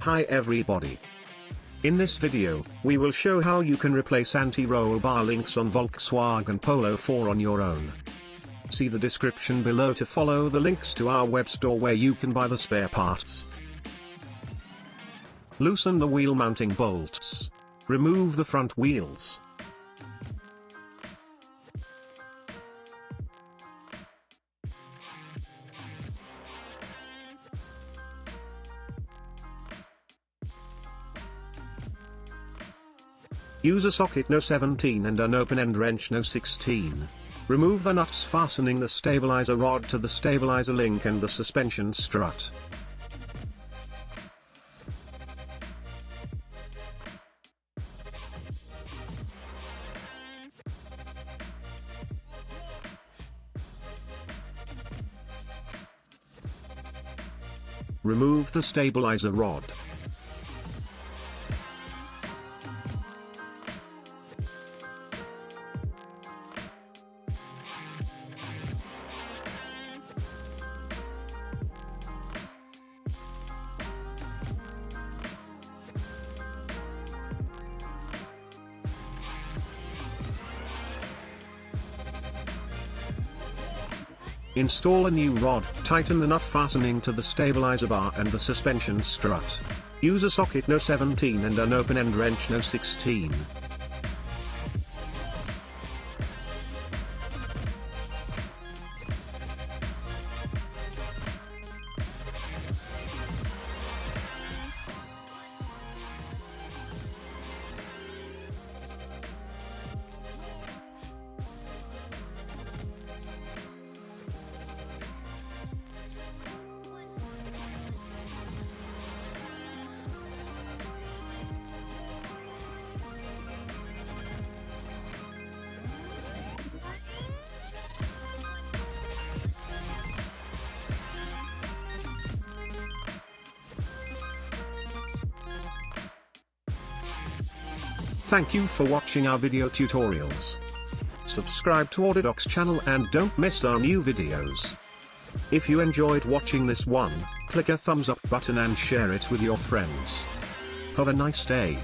Hi everybody. In this video, we will show how you can replace anti-roll bar links on Volkswagen Polo 4 on your own. See the description below to follow the links to our web store where you can buy the spare parts. Loosen the wheel mounting bolts. Remove the front wheels. Use a socket No 17 and an open-end wrench No 16. Remove the nuts fastening the stabilizer rod to the stabilizer link and the suspension strut. Remove the stabilizer rod. Install a new rod, tighten the nut fastening to the stabilizer bar and the suspension strut. Use a socket No 17 and an open-end wrench No 16. Thank you for watching our video tutorials. Subscribe to Autodoc's channel and don't miss our new videos. If you enjoyed watching this one, click a thumbs up button and share it with your friends. Have a nice day.